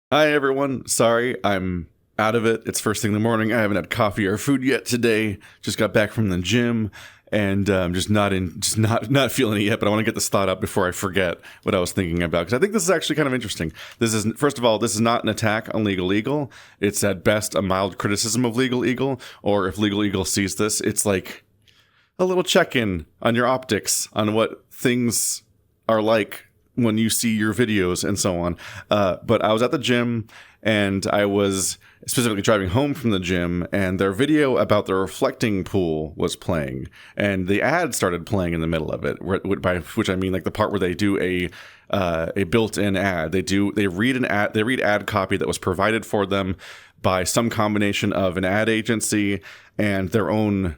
Hi, everyone. Sorry, I'm out of it. It's first thing in the morning. I haven't had coffee or food yet today. Just got back from the gym, and I'm just not feeling it yet. But I want to get this thought up before I forget what I was thinking about, because I think this is actually kind of interesting. This is, first of all, this is not an attack on Legal Eagle. It's at best a mild criticism of Legal Eagle, or if Legal Eagle sees this, it's like a little check-in on your optics, on what things are like when you see your videos and so on. But I was at the gym, and I was specifically driving home from the gym, and their video about the reflecting pool was playing, and the ad started playing in the middle of it, by which I mean like the part where they do a built-in ad. They read ad copy that was provided for them by some combination of an ad agency and their own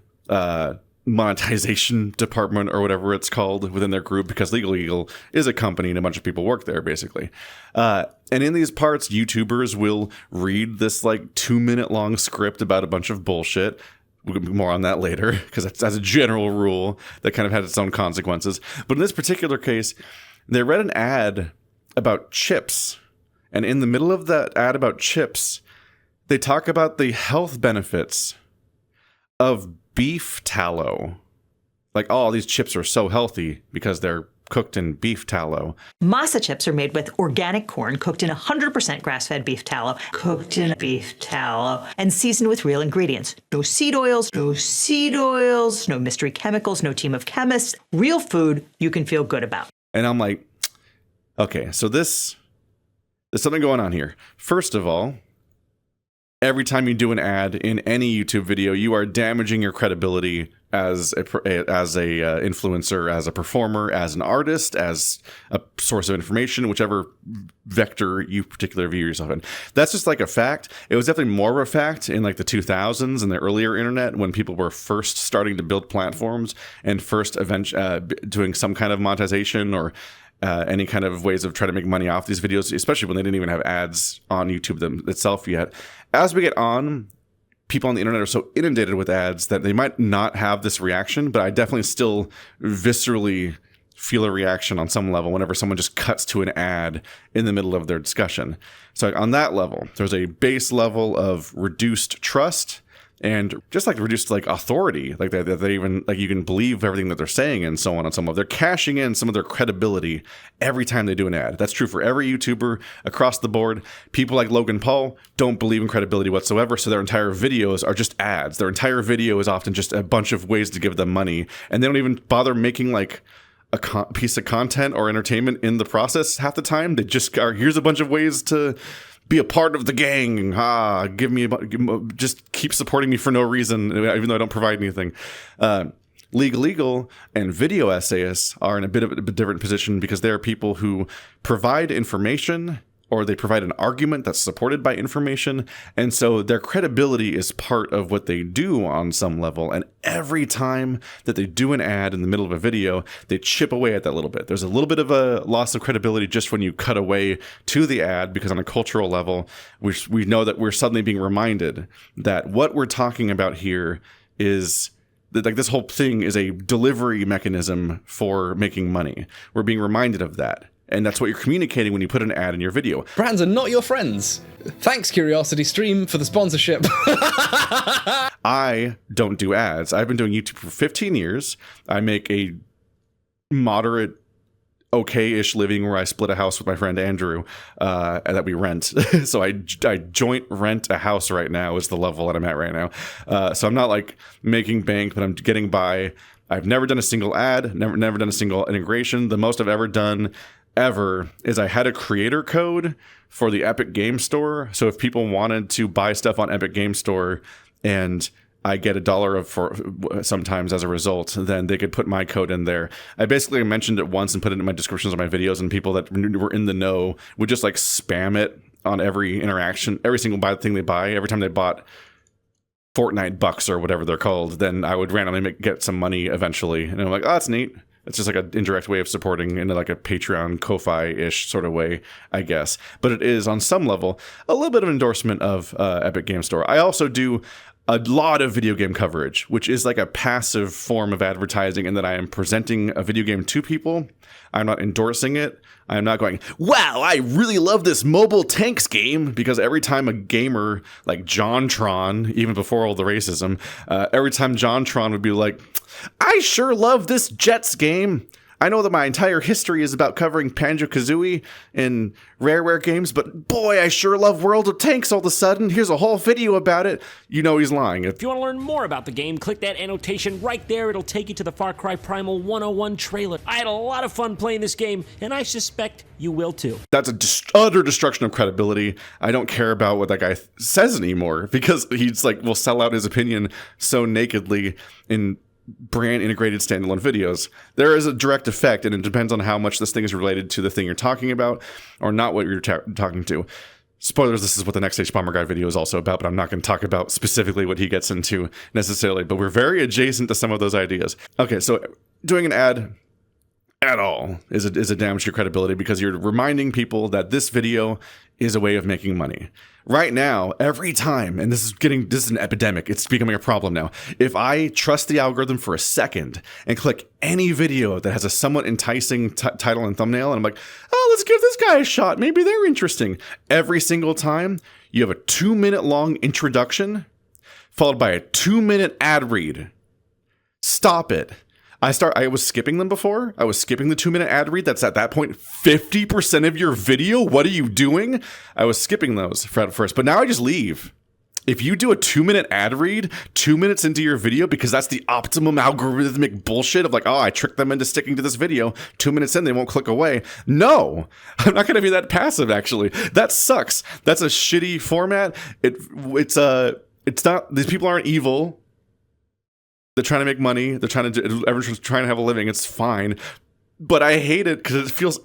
monetization department or whatever it's called within their group, because Legal Eagle is a company and a bunch of people work there basically. And in these parts, YouTubers will read this like 2-minute long script about a bunch of bullshit. More on that later, because that's a general rule that kind of had its own consequences. But in this particular case, they read an ad about chips. And in the middle of that ad about chips, they talk about the health benefits of beef tallow. Like, oh, these chips are so healthy because they're cooked in beef tallow. Masa chips are made with organic corn cooked in 100% grass-fed beef tallow, and seasoned with real ingredients. No seed oils, no mystery chemicals, no team of chemists. Real food you can feel good about. And I'm like, okay, so there's something going on here. First of all, every time you do an ad in any YouTube video, you are damaging your credibility as a influencer, as a performer, as an artist, as a source of information, whichever vector you particularly view yourself in. That's just like a fact. It was definitely more of a fact in like the 2000s and the earlier internet, when people were first starting to build platforms and first doing some kind of monetization or any kind of ways of trying to make money off these videos, especially when they didn't even have ads on YouTube itself yet. As we get on, people on the internet are so inundated with ads that they might not have this reaction, but I definitely still viscerally feel a reaction on some level whenever someone just cuts to an ad in the middle of their discussion. So on that level, there's a base level of reduced trust and just like reduced like authority, like that they even like you can believe everything that they're saying and so on and so on. They're cashing in some of their credibility every time they do an ad. That's true for every YouTuber across the board. People like Logan Paul don't believe in credibility whatsoever, so their entire videos are just ads. Their entire video is often just a bunch of ways to give them money, and they don't even bother making like a piece of content or entertainment in the process half the time. They just are, here's a bunch of ways to be a part of the gang. Just keep supporting me for no reason, even though I don't provide anything. Legal Eagle and video essayists are in a bit of a different position, because they are people who provide information, or they provide an argument that's supported by information. And so their credibility is part of what they do on some level. And every time that they do an ad in the middle of a video, they chip away at that little bit. There's a little bit of a loss of credibility just when you cut away to the ad, because on a cultural level, we know that we're suddenly being reminded that what we're talking about here is like this whole thing is a delivery mechanism for making money. We're being reminded of that. And that's what you're communicating when you put an ad in your video. Brands are not your friends. Thanks, Curiosity Stream, for the sponsorship. I don't do ads. I've been doing YouTube for 15 years. I make a moderate, okay-ish living where I split a house with my friend Andrew that we rent. So I joint rent a house right now is the level that I'm at right now. So I'm not like making bank, but I'm getting by. I've never done a single ad, never done a single integration. The most I've ever done is I had a creator code for the Epic Game Store. So if people wanted to buy stuff on Epic Game Store and I get $1 for sometimes as a result, then they could put my code in there. I basically mentioned it once and put it in my descriptions of my videos, and people that were in the know would just like spam it on every interaction, every single thing they buy. Every time they bought Fortnite bucks or whatever they're called, then I would randomly get some money eventually. And I'm like, oh, that's neat. It's just like an indirect way of supporting in like a Patreon, Ko-Fi-ish sort of way, I guess. But it is on some level a little bit of endorsement of Epic Game Store. I also do a lot of video game coverage, which is like a passive form of advertising, in that I am presenting a video game to people. I'm not endorsing it. I'm not going, wow, I really love this mobile tanks game, because every time a gamer like JonTron, even before all the racism, every time JonTron would be like, I sure love this Jets game. I know that my entire history is about covering Banjo-Kazooie and Rare games, but boy, I sure love World of Tanks all of a sudden. Here's a whole video about it. You know he's lying. If you want to learn more about the game, click that annotation right there. It'll take you to the Far Cry Primal 101 trailer. I had a lot of fun playing this game, and I suspect you will too. That's a utter destruction of credibility. I don't care about what that guy says anymore, because he's like, will sell out his opinion so nakedly in brand integrated standalone videos. There is a direct effect, and it depends on how much this thing is related to the thing you're talking about, or not what you're talking to. Spoilers, this is what the Next Stage Bomber Guy video is also about, but I'm not going to talk about specifically what he gets into necessarily, but we're very adjacent to some of those ideas. Okay, so doing an ad at all is a damage to your credibility, because you're reminding people that this video is a way of making money. Right now, every time, and this is an epidemic, it's becoming a problem now. If I trust the algorithm for a second and click any video that has a somewhat enticing title and thumbnail, and I'm like, oh, let's give this guy a shot, maybe they're interesting. Every single time, you have a 2-minute long introduction followed by a 2-minute ad read. Stop it. I was skipping them before. I was skipping the 2-minute ad read. That's at that point 50% of your video. What are you doing? I was skipping those at first, but now I just leave. If you do a 2-minute ad read 2 minutes into your video, because that's the optimum algorithmic bullshit of like, oh, I tricked them into sticking to this video. 2 minutes in, they won't click away. No, I'm not going to be that passive. Actually, that sucks. That's a shitty format. It's not. These people aren't evil. They're trying to make money. Everyone's trying to have a living. It's fine. But I hate it because it feels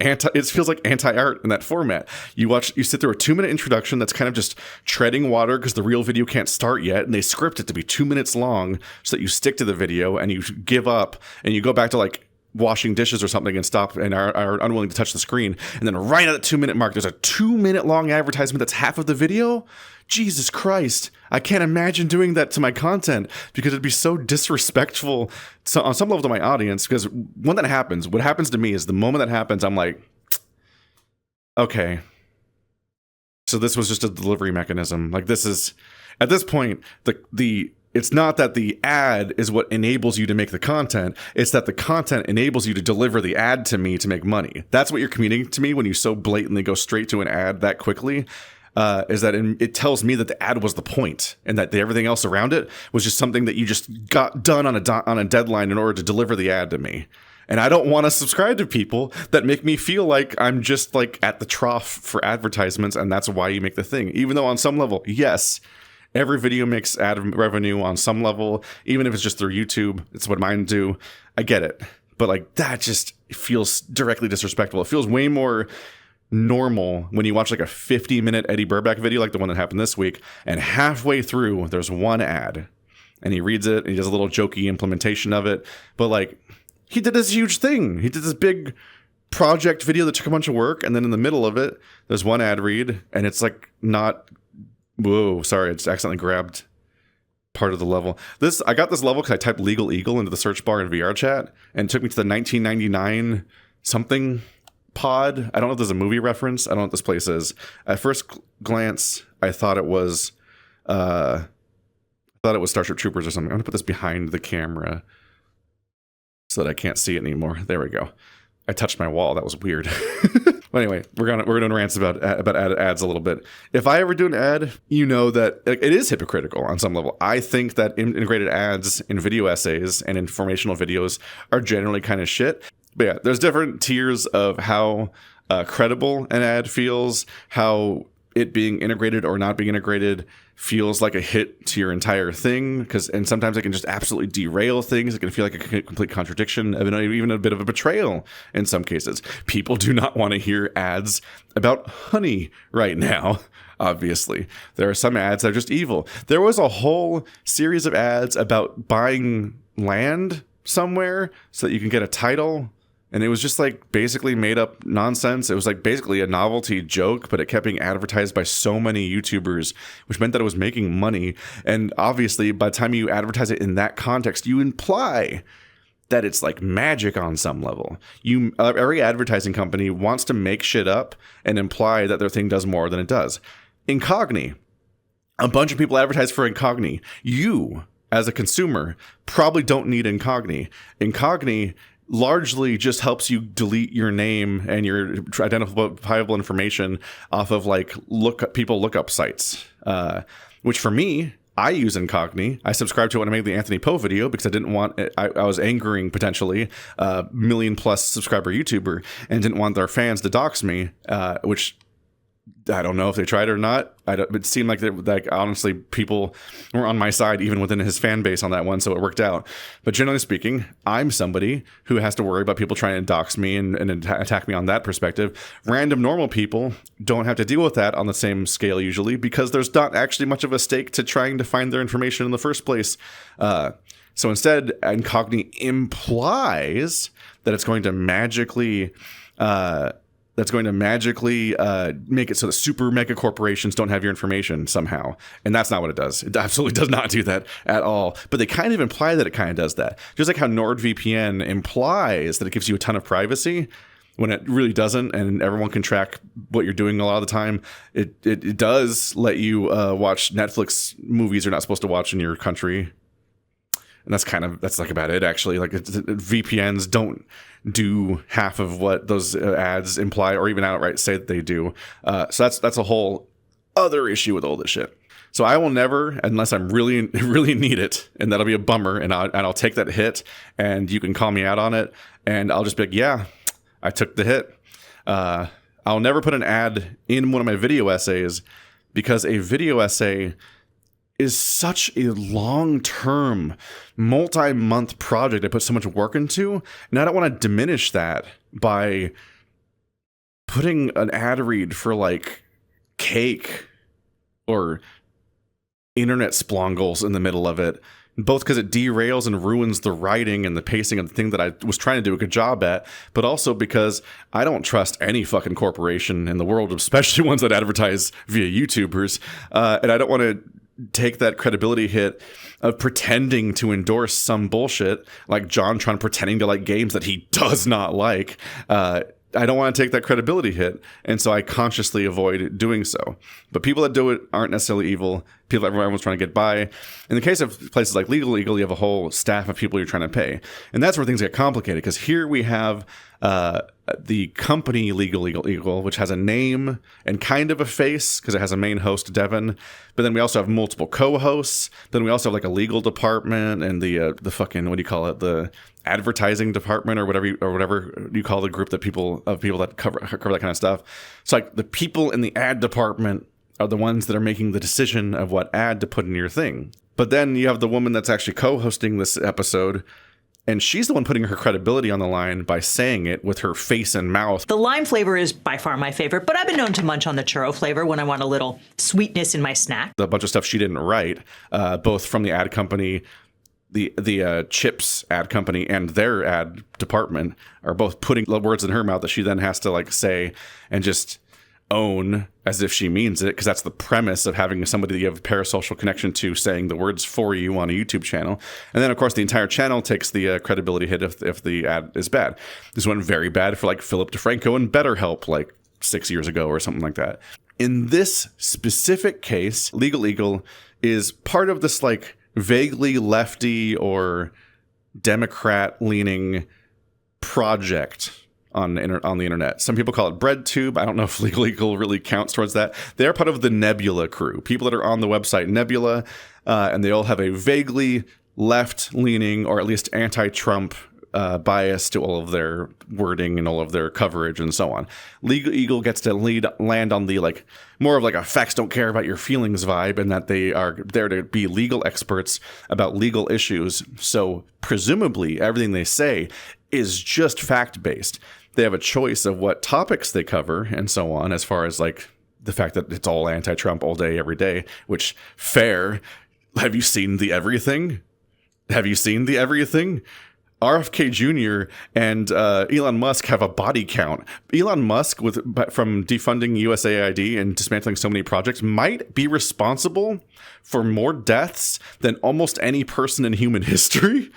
like anti-art in that format. You sit through a 2-minute introduction that's kind of just treading water because the real video can't start yet, and they script it to be 2 minutes long so that you stick to the video and you give up and you go back to like washing dishes or something and stop and are unwilling to touch the screen. And then right at the 2-minute mark, there's a 2-minute long advertisement that's half of the video. Jesus Christ. I can't imagine doing that to my content, because it'd be so disrespectful on some level to my audience. Because when that happens, what happens to me is the moment that happens, I'm like, okay, so this was just a delivery mechanism. Like, this is, at this point, it's not that the ad is what enables you to make the content. It's that the content enables you to deliver the ad to me to make money. That's what you're communicating to me when you so blatantly go straight to an ad that quickly. Is that it tells me that the ad was the point, and that everything else around it was just something that you just got done on a deadline in order to deliver the ad to me. And I don't want to subscribe to people that make me feel like I'm just like at the trough for advertisements, and that's why you make the thing. Even though on some level, yes, every video makes ad revenue on some level, even if it's just through YouTube. It's what mine do. I get it. But like, that just feels directly disrespectful. It feels way more normal when you watch like a 50-minute Eddie Burback video like the one that happened this week, and halfway through there's one ad and he reads it and he does a little jokey implementation of it, but like, he did this huge thing. He did this big project video that took a bunch of work, and then in the middle of it there's one ad read, and it's like not, whoa, sorry, it's accidentally grabbed part of the level. I got this level because I typed Legal Eagle into the search bar in VR chat, and it took me to the 1999 something pod. I don't know if there's a movie reference. I don't know what this place is. At first glance, I thought it was Starship Troopers or something. I'm gonna put this behind the camera so that I can't see it anymore. There we go. I touched my wall. That was weird. But anyway, we're doing rants about ads a little bit. If I ever do an ad, you know that it is hypocritical on some level. I think that integrated ads in video essays and informational videos are generally kind of shit. But yeah, there's different tiers of how credible an ad feels, how it being integrated or not being integrated feels like a hit to your entire thing. And sometimes it can just absolutely derail things. It can feel like a complete contradiction, even a bit of a betrayal in some cases. People do not want to hear ads about honey right now. Obviously, there are some ads that are just evil. There was a whole series of ads about buying land somewhere so that you can get a title And it was just like basically made up nonsense. It was like basically a novelty joke, but it kept being advertised by so many YouTubers, which meant that it was making money. And obviously, by the time you advertise it in that context, you imply that it's like magic on some level. Every advertising company wants to make shit up and imply that their thing does more than it does. Incogni. A bunch of people advertise for Incogni. You, as a consumer, probably don't need Incogni. Incogni largely just helps you delete your name and your identifiable information off of like people lookup sites, which for me, I use Incogni. I subscribed to it when I made the Anthony Poe video because I didn't want it. I was angering potentially a million plus subscriber YouTuber and didn't want their fans to dox me, which I don't know if they tried or not. It seemed like honestly people were on my side even within his fan base on that one, so it worked out. But generally speaking, I'm somebody who has to worry about people trying to dox me and attack me on that perspective. Random normal people don't have to deal with that on the same scale usually because there's not actually much of a stake to trying to find their information in the first place. So instead, Incogni implies that it's going to magically make it so that super mega corporations don't have your information somehow. And that's not what it does. It absolutely does not do that at all. But they kind of imply that it kind of does that. Just like how NordVPN implies that it gives you a ton of privacy when it really doesn't, and everyone can track what you're doing a lot of the time. It does let you watch Netflix movies you're not supposed to watch in your country. And that's like about it, actually. Like VPNs don't do half of what those ads imply or even outright say that they do. So that's a whole other issue with all this shit. So I will never, unless I'm really, really need it, and that'll be a bummer, and I'll take that hit, and you can call me out on it, and I'll just be like, yeah, I took the hit. I'll never put an ad in one of my video essays because a video essay is such a long-term, multi-month project I put so much work into, and I don't want to diminish that by putting an ad read for like cake or internet splongles in the middle of it, both because it derails and ruins the writing and the pacing of the thing that I was trying to do a good job at, but also because I don't trust any fucking corporation in the world, especially ones that advertise via YouTubers, and I don't want to take that credibility hit of pretending to endorse some bullshit like JonTron pretending to like games that he does not like. I don't want to take that credibility hit, and so I consciously avoid doing so. But people that do it aren't necessarily evil. People, everyone's trying to get by. In the case of places like Legal, you have a whole staff of people you're trying to pay, and that's where things get complicated. Because here we have the company Legal, which has a name and kind of a face because it has a main host, Devin. But then we also have multiple co-hosts. Then we also have like a legal department and the fucking, what do you call it, the advertising department or whatever you call the group that people that cover that kind of stuff. So like the people in the ad department are the ones that are making the decision of what ad to put in your thing. But then you have the woman that's actually co-hosting this episode, and she's the one putting her credibility on the line by saying it with her face and mouth. The lime flavor is by far my favorite, but I've been known to munch on the churro flavor when I want a little sweetness in my snack. A bunch of stuff she didn't write, both from the ad company, the Chips ad company, and their ad department are both putting words in her mouth that she then has to like say and just own as if she means it, because that's the premise of having somebody that you have a parasocial connection to saying the words for you on a YouTube channel. And then of course the entire channel takes the credibility hit if the ad is bad. This went very bad for like Philip DeFranco and BetterHelp like 6 years ago or something like that. In this specific case, Legal is part of this like vaguely lefty or Democrat leaning project on the internet. Some people call it BreadTube. I don't know if Legal really counts towards that. They're part of the Nebula crew, people that are on the website Nebula, and they all have a vaguely left-leaning or at least anti-Trump bias to all of their wording and all of their coverage and so on. Legal gets to land on the like more of like a facts don't care about your feelings vibe, and that they are there to be legal experts about legal issues. So presumably everything they say is just fact-based. They have a choice of what topics they cover and so on, as far as like the fact that it's all anti-Trump all day, every day, which fair. Have you seen the everything? RFK Jr. and Elon Musk have a body count. Elon Musk, from defunding USAID and dismantling so many projects, might be responsible for more deaths than almost any person in human history.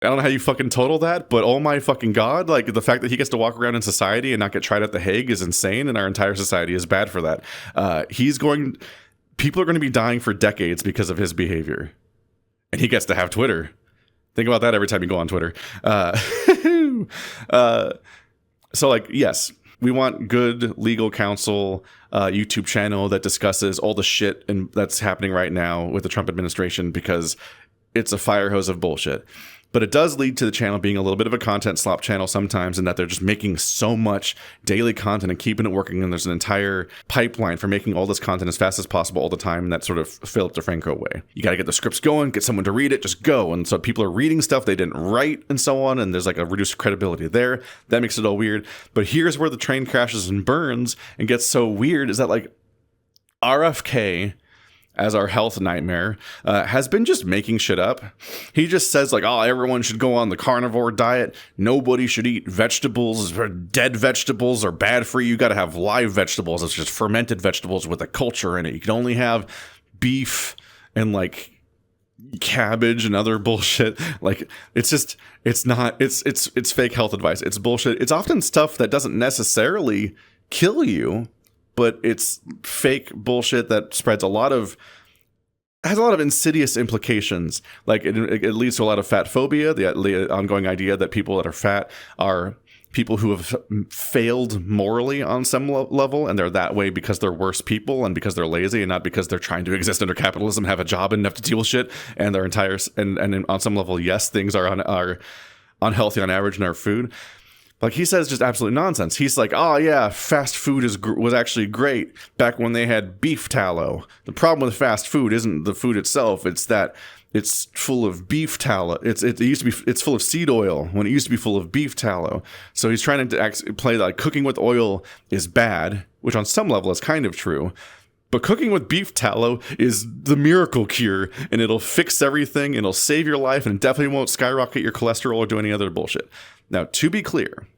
I don't know how you fucking total that, but oh my fucking god, like the fact that he gets to walk around in society and not get tried at The Hague is insane, and our entire society is bad for that. People are going to be dying for decades because of his behavior, and he gets to have Twitter. Think about that every time you go on Twitter. So like, yes, we want good legal counsel, YouTube channel that discusses all the shit that's happening right now with the Trump administration, because it's a fire hose of bullshit. But it does lead to the channel being a little bit of a content slop channel sometimes, in that they're just making so much daily content and keeping it working. And there's an entire pipeline for making all this content as fast as possible all the time in that sort of Philip DeFranco way. You got to get the scripts going, get someone to read it, just go. And so people are reading stuff they didn't write and so on. And there's like a reduced credibility there. That makes it all weird. But here's where the train crashes and burns and gets so weird, is that like RFK, as our health nightmare, has been just making shit up. He just says like, oh, everyone should go on the carnivore diet. Nobody should eat vegetables. Dead vegetables are bad for you. You got to have live vegetables. It's just fermented vegetables with a culture in it. You can only have beef and like cabbage and other bullshit. Like it's fake health advice. It's bullshit. It's often stuff that doesn't necessarily kill you, but it's fake bullshit that has a lot of insidious implications. Like it leads to a lot of fat phobia, the ongoing idea that people that are fat are people who have failed morally on some level, and they're that way because they're worse people and because they're lazy, and not because they're trying to exist under capitalism, have a job and have to deal with shit. And their entire and on some level, yes, things are unhealthy on average in our food. Like he says just absolute nonsense. He's like, oh yeah, fast food was actually great back when they had beef tallow. The problem with fast food isn't the food itself. It's that it's full of beef tallow. It's full of seed oil when it used to be full of beef tallow. So he's trying to play like cooking with oil is bad, which on some level is kind of true. But cooking with beef tallow is the miracle cure, and it'll fix everything, it'll save your life, and it definitely won't skyrocket your cholesterol or do any other bullshit. Now, to be clear,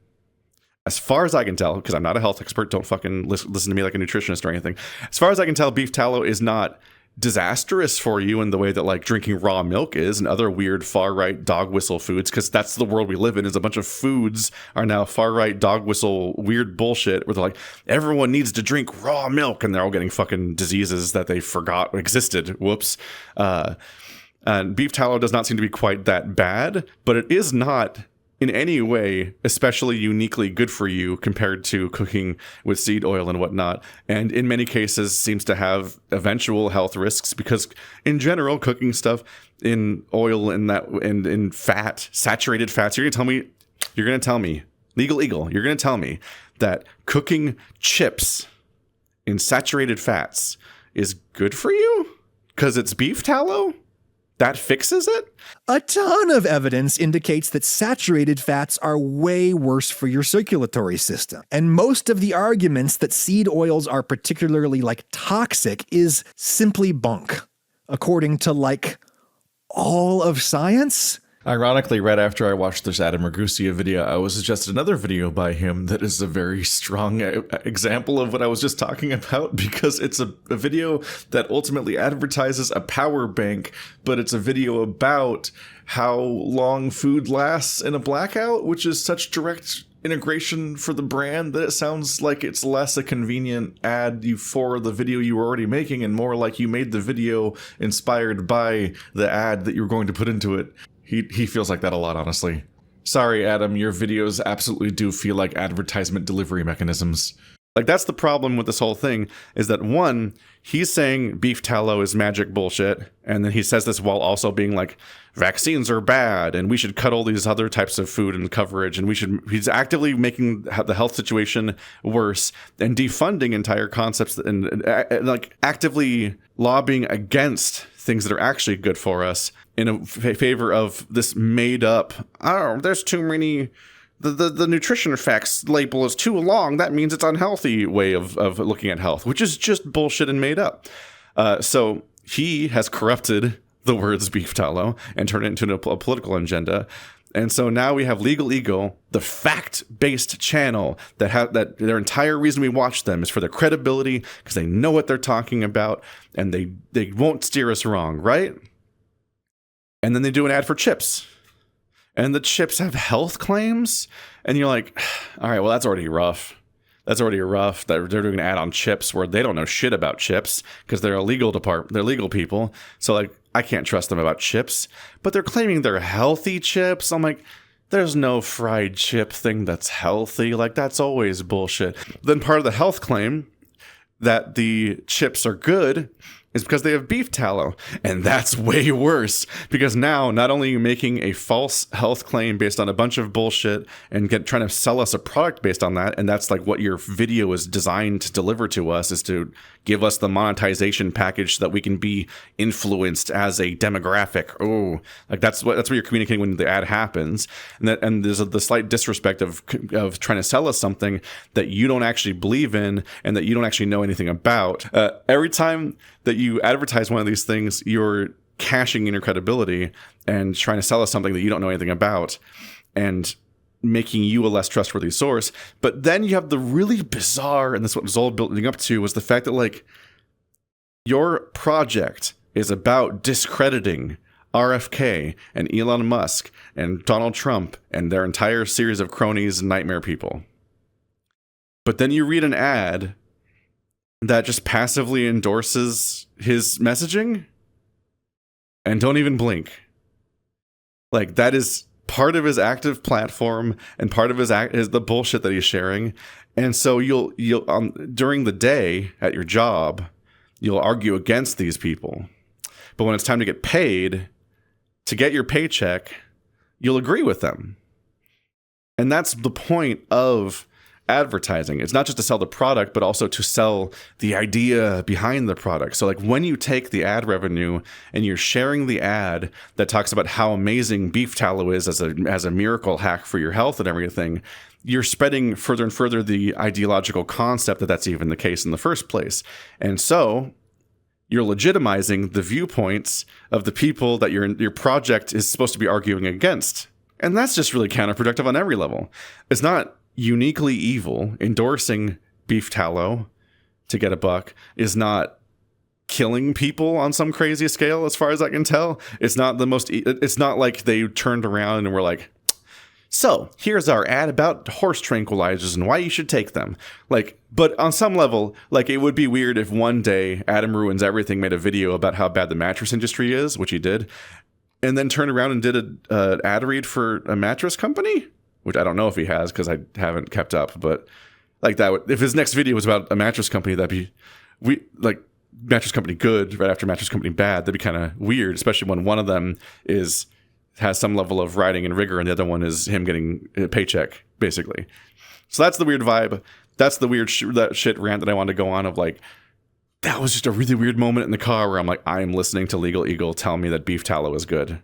as far as I can tell, because I'm not a health expert, don't fucking listen to me like a nutritionist or anything. As far as I can tell, beef tallow is not disastrous for you in the way that like drinking raw milk is and other weird far-right dog whistle foods, because that's the world we live in, is a bunch of foods are now far-right dog whistle weird bullshit where they're like, everyone needs to drink raw milk, and they're all getting fucking diseases that they forgot existed. Whoops. And beef tallow does not seem to be quite that bad, but it is not in any way especially uniquely good for you compared to cooking with seed oil and whatnot, and in many cases seems to have eventual health risks, because in general cooking stuff in oil and in fat, saturated fats, you're gonna tell me legal eagle, you're gonna tell me that cooking chips in saturated fats is good for you because it's beef tallow? That fixes it? A ton of evidence indicates that saturated fats are way worse for your circulatory system. And most of the arguments that seed oils are particularly toxic is simply bunk, according to all of science. Ironically, right after I watched this Adam Ragusa video, I was suggested another video by him that is a very strong example of what I was just talking about, because it's a video that ultimately advertises a power bank, but it's a video about how long food lasts in a blackout, which is such direct integration for the brand that it sounds like it's less a convenient ad for the video you were already making and more like you made the video inspired by the ad that you were going to put into it. He feels like that a lot, honestly. Sorry, Adam, your videos absolutely do feel like advertisement delivery mechanisms. That's the problem with this whole thing, is that one, he's saying beef tallow is magic bullshit, and then he says this while also being like, vaccines are bad, and we should cut all these other types of food and coverage, and he's actively making the health situation worse, and defunding entire concepts, and actively lobbying against things that are actually good for us in favor of this made up, there's too many, the nutrition facts label is too long, that means it's unhealthy way of looking at health, which is just bullshit and made up. So he has corrupted the words beef tallow and turn it into a political agenda. And so now we have Legal Eagle, the fact-based channel that their entire reason we watch them is for their credibility, because they know what they're talking about and they won't steer us wrong, right? And then they do an ad for chips. And the chips have health claims. And you're like, all right, well, that's already rough. That's already rough that they're doing an ad on chips where they don't know shit about chips because they're a legal department. They're legal people. So like, I can't trust them about chips, but they're claiming they're healthy chips. I'm like, there's no fried chip thing that's healthy. Like, that's always bullshit. Then part of the health claim that the chips are good is because they have beef tallow. And that's way worse, because now not only are you making a false health claim based on a bunch of bullshit and trying to sell us a product based on that, and that's like what your video is designed to deliver to us, is to give us the monetization package so that we can be influenced as a demographic. Oh, like that's what you're communicating when the ad happens. And there's the slight disrespect of trying to sell us something that you don't actually believe in and that you don't actually know anything about. Every time that you advertise one of these things, you're cashing in your credibility and trying to sell us something that you don't know anything about and making you a less trustworthy source. But then you have the really bizarre, and this is what was all building up to, was the fact that like your project is about discrediting RFK and Elon Musk and Donald Trump and their entire series of cronies and nightmare people. But then you read an ad that just passively endorses his messaging and don't even blink. Like, that is part of his active platform and part of his is the bullshit that he's sharing. And so you'll during the day at your job, you'll argue against these people. But when it's time to get paid, to get your paycheck, you'll agree with them. And that's the point of advertising. It's not just to sell the product, but also to sell the idea behind the product. So like when you take the ad revenue and you're sharing the ad that talks about how amazing beef tallow is as a miracle hack for your health and everything, you're spreading further and further the ideological concept that that's even the case in the first place. And so you're legitimizing the viewpoints of the people that your project is supposed to be arguing against. And that's just really counterproductive on every level. It's not uniquely evil. Endorsing beef tallow to get a buck is not killing people on some crazy scale, as far as I can tell. It's not it's not like they turned around and were like, so here's our ad about horse tranquilizers and why you should take them. Like, but on some level, like, it would be weird if one day Adam Ruins Everything made a video about how bad the mattress industry is, which he did, and then turned around and did an ad read for a mattress company, which I don't know if he has because I haven't kept up. But like that, if his next video was about a mattress company, that'd be mattress company good right after mattress company bad. That'd be kind of weird, especially when one of them has some level of writing and rigor and the other one is him getting a paycheck, basically. So that's the weird vibe. That's the weird that shit rant that I wanted to go on of like, that was just a really weird moment in the car where I'm like, I am listening to Legal Eagle tell me that beef tallow is good.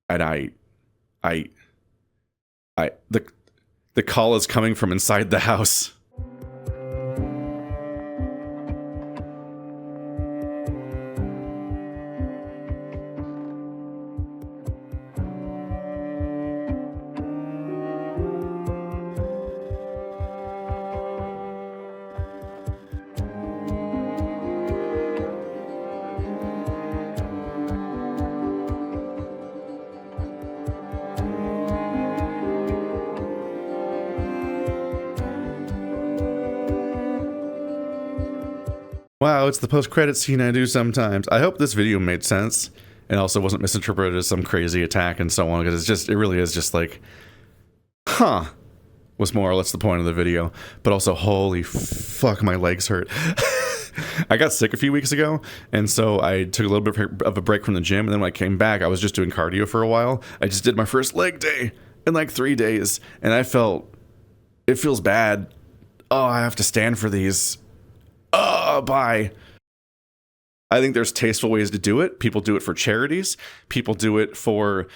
And the call is coming from inside the house. Wow, it's the post-credit scene I do sometimes. I hope this video made sense and also wasn't misinterpreted as some crazy attack and so on, because it really is just like, was more or less the point of the video. But also, holy fuck, my legs hurt. I got sick a few weeks ago, and so I took a little bit of a break from the gym, and then when I came back, I was just doing cardio for a while. I just did my first leg day in like 3 days, and it feels bad. Oh, I have to stand for these. Bye. I think there's tasteful ways to do it. People do it for charities. People do it for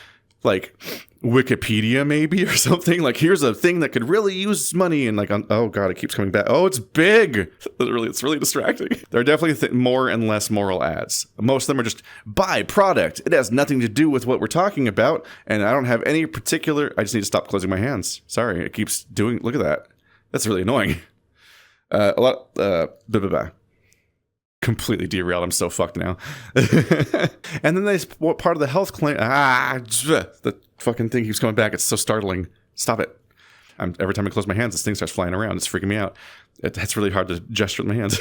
like Wikipedia maybe or something. Like, here's a thing that could really use money, and like, oh god, it keeps coming back. Oh, it's big. Literally, it's really distracting. There are definitely more and less moral ads. Most of them are just buy product. It has nothing to do with what we're talking about, and I don't have any particular. I just need to stop closing my hands. Sorry, it keeps doing. Look at that. That's really annoying. A lot. Blah, blah, blah. Completely derailed. I'm so fucked now. And then what part of the health claim? The fucking thing keeps coming back. It's so startling. Stop it. Every time I close my hands, this thing starts flying around. It's freaking me out. It's really hard to gesture with my hands.